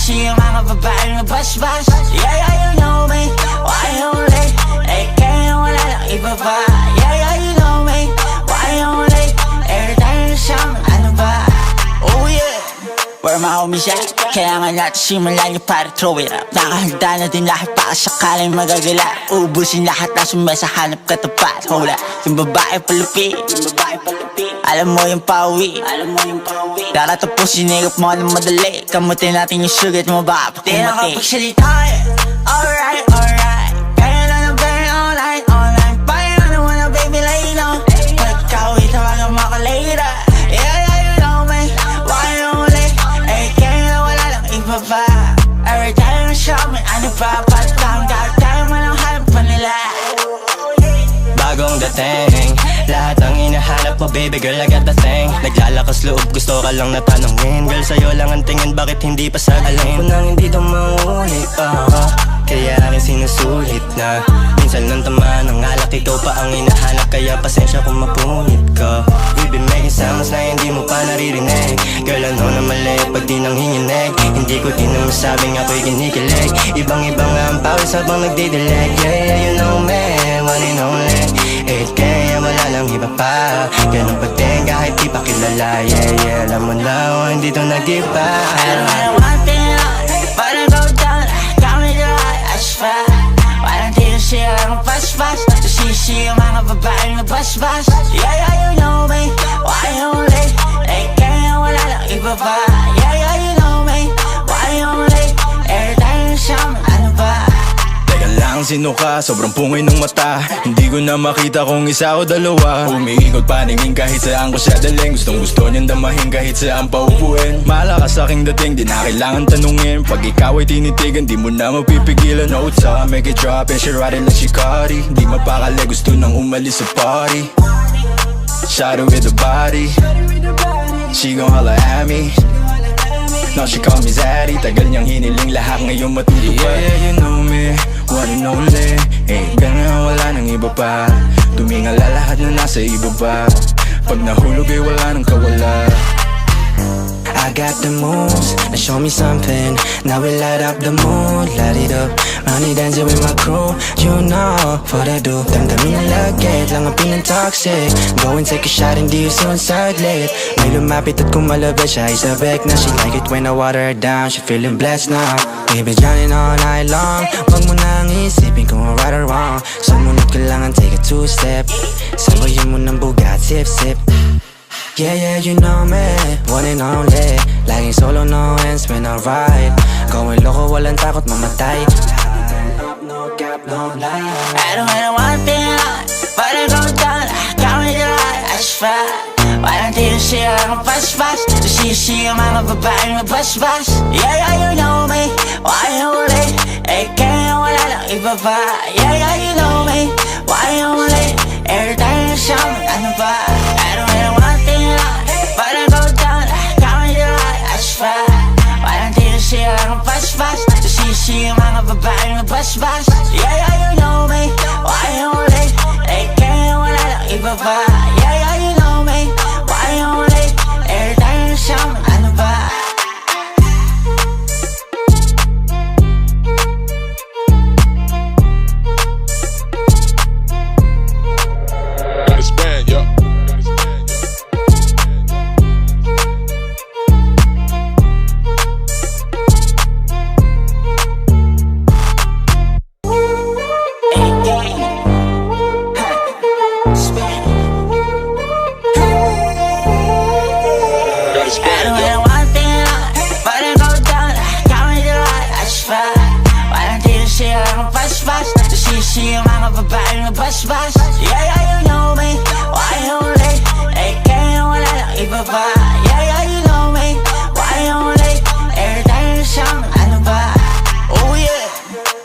Sisi yung mga babaeng na basbas. Yeah, yeah, you know me, why only? Eh, kaya wala lang iba pa. Yeah, yeah, you know me, why only? Every time na siyang ano ba? Oh yeah, we're my homies at. Kailangan natin simulan yung para throw it up. Nakahanda na din lahat baka sakaling magagala. Ubusin lahat na sumesa, hanap katapat. Hold up, yung babae palupit, alam mo yung pawi, tara tapusin, nigap mo ng madali. Kamutin natin yung sugat mo baka pag kumati. Di nakapagsalita eh, alright, alright. Kaya na na-burn online, online. Paano naman na baby lino? Pagkawit tawagan mo ka later. Yeah, yeah, you know me, why only? Eh, kaya na wala lang iba pa. Every time na show me, ano pa? Patang tayo mo lang hanap pa nila. Bagong dating, lahat ang hinahanap mo, baby girl, I got the thing. Naglalakas loob, gusto ka lang natanungin. Girl, sa'yo lang ang tingin, bakit hindi pa sa alin? Alam ko nang hindi to maulit, kaya aking sinusulit na minsan nang tamaan ng alak, ikaw pa ang hinahanap. Kaya pasensya kung mapunit ka. We've been making sounds na hindi mo pa naririnig. Girl, ano na mali pag di nang hinginig. Hindi ko din naman sabing ako'y kinikilig. Ibang-ibang nga ang pawis habang nagdidilig. Yeah, you know me, one and only. Eh, kaya wala lang iba pa. Ganun pa din kahit di pa kilala. Yeah, yeah, alam mo na hindi to nag-iba. I don't want to but I go down. Got me the right as far. Walang tino siya ang pas-pas. Sisi yung mga babaeng na basbas. Yeah, yeah, you know me, why only? Eh, kaya wala lang iba pa. Yeah, yeah, you know me, why only? Every time na siyang ano ba? Teka lang, sino ka? Sobrang pungay ng mata. Hindi ko na makita kung isa o dalawa. Umiikot paningin kahit saan ko siya daling. Gustong gusto niyang damahin kahit saan pa upuin. Malakas aking dating, di na kailangan tanungin. Pag ikaw ay tinitigan, di mo na mapipigilan. Notes up, make it drop and she ride it like she Cardi. Di mapakali, gusto nang umalis sa party. Shot her with the body, she gon' holla at me. Now she call me Zaddy. Tagal niyang hiniling, lahat ngayon matutupad. Yeah, you know me, one and only. Eh, ganun wala nang iba pa. Tumingala lahat na nasa ibaba. Pag nahulog ay wala nang kawala. I got the moves, now show me something. Now we light up the mood, light it up. Money dancing with my crew, you know what I do. Damdamin na lagit, lang ang pinang-toxic. Go and take a shot, hindi usun saglit. May lumapit at kumalabas siya, isabek na. She like it when I water her down, she feeling blessed now. We've been drowning all night long. Wag mo nang isipin kung right or wrong. Sumunod ka lang and take a two-step. Sabayin mo ng bugat, sip-sip. Yeah, yeah, you know me, one and only. Laging solo, no ends when I ride. Going loco, walang takot mamatay. No gap, no lie. I don't want to but I go down. Got me the right as far. Walang tino siya ang pas-pas. Sisi yung mga babaeng na basbas. Yeah, yeah, you know me, why only? Eh, kaya wala lang iba pa. Yeah, yeah, you know me, why only? Every time na siyang ano ba? I don't want to but I go down. Got me the right as far. Walang tino siya ang pas-pas. Sisi yung mga babaeng na basbas. Yeah, yeah, you know me, why only? Eh, kaya wala lang iba pa. Yeah, yeah, you know me, why only? Every time na siyang ano ba? Expand, yo. Sisi yung mga babaeng na basbas. Yeah, yeah, you know me, why only? Eh, kaya wala lang iba pa. Yeah, yeah, you know me, why only? Every time na siyang ano ba? Oh yeah,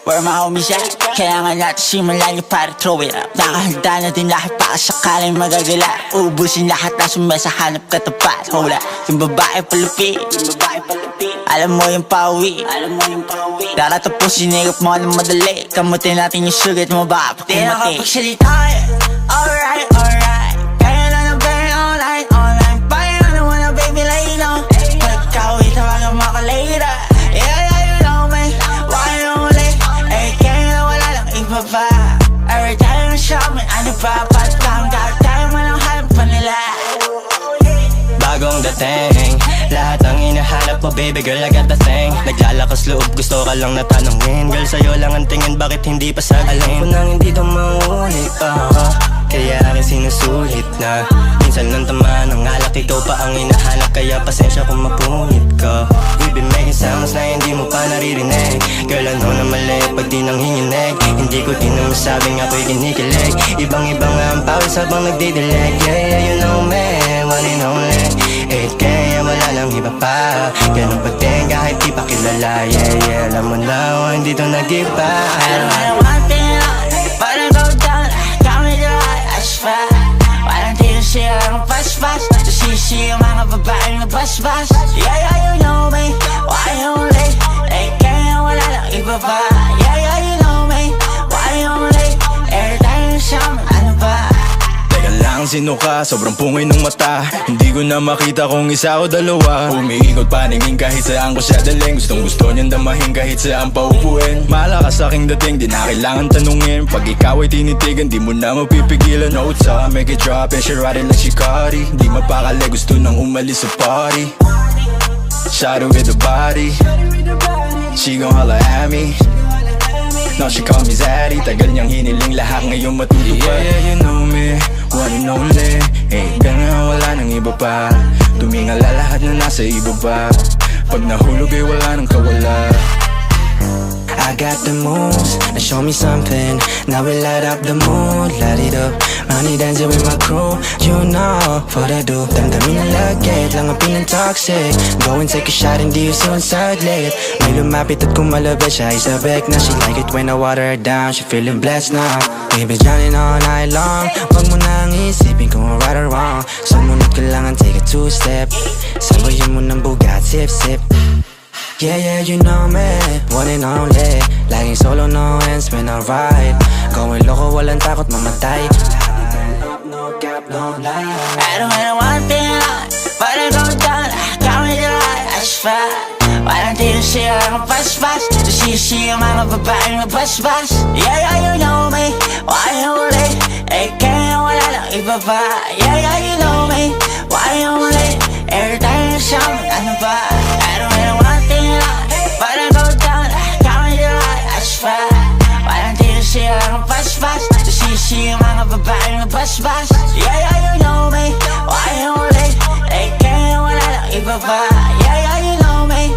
we're my homies at. Kailangan natin simulan yung para throw it up. Nakahanda na din lahat baka sakaling magagala. Ubusin lahat na sumesa, hanap katapat. Hold up, yung babae palupit, alam mo yung pawi, tara tapusin, nigap mo ng madali. Kamutin natin yung sugat mo baka pag kumati. Di nakapagsalita eh, alright, alright. Kaya na na-burn online, online. Paano naman na baby lino? Pagkawit tawagan mo ka later. Yeah, yeah, ang dating. Lahat ang hinahanap mo baby girl, I got the thing. Naglalakas loob, gusto ka lang natanongin. Girl, sa'yo lang ang tingin, bakit hindi pa sa galing? Alam ko nang hindi to maulit kaya akin sinusulit na minsan lang tama ng alak, ikaw pa ang hinahanap. Kaya pasensya kung mapunit ka. We've been making sounds na hindi mo pa naririnig. Girl, ano na mali pag di nang hinginig. Hindi ko din naman sabing ako'y kinikilig. Ibang-iba nga ang pawis habang nagdidilig. Yeah, you know me, one and only 8K, wala lang iba pa. Ganun pa din kahit di pa kilala. Yeah, alam mo na ako hindi to nag-iba. I don't want to but I go down. Got me the right, I swear. Walang tiro siya ang pas-pas. Sisi ang mga babaeng nabas-bas. Yeah, you know me, why only wala lang iba pa. Yeah, you know me, why only every time siyang ano ba. Teka lang, sino ka? Sobrang pungay ng mata. Hindi ko na makita kung isa o dalawa. Umiikot paningin kahit saan ko siya daling. Gustong gusto niyang damahin kahit saan pa upuin. Malakas aking dating, di na kailangan tanungin. Pag ikaw ay tinitigan, di mo na mapipigilan. Notes up, make it drop and she ride it like she Cardi. Di mapakali, gusto nang umalis sa party. Shot her with the body, she gon' holla at me. Now she call me Zaddy. Tagal niyang hiniling, lahat ngayon matutupad. Yeah, you know me, one and only. Ganyan wala nang iba pa. Tumingala lahat na nasa ibaba. Pag nahulog ay wala nang kawala. I got the moves, now show me something. Now we light up the mood, light it up. Money dancing with my crew, you know what I do. Damdamin ang lagit, lang ang pinang-toxic. Go and take a shot, hindi uso ang saglit. May lumapit at kumalabas siya, isabek na. She like it when I water her down, she feeling blessed now. Baby drowning all night long. Wag mo nang isipin kung right or wrong. Sumunod ka lang and take a two-step. Sabayin mo ng bugat, sip-sip. Yeah, you know me, one and only. Laging solo, no ends when I ride. Going loco, walang takot mamatay. No gap, no lie. I don't want to but I go down. Got me the right, I swear. Walang tiro siya ang pas-pas. Sisi ang mga babaeng nabas-bas. Yeah, you know me, why only wala lang iba pa. Yeah, you know me, why only every time siyang ano ba. I don't want to but I go down. Got me the right, I swear. Walang tiro siya ang pas-pas. Sisi ang mga babaeng nabas-bas. Yeah, you know me, why only wala lang iba pa. Yeah, you know me,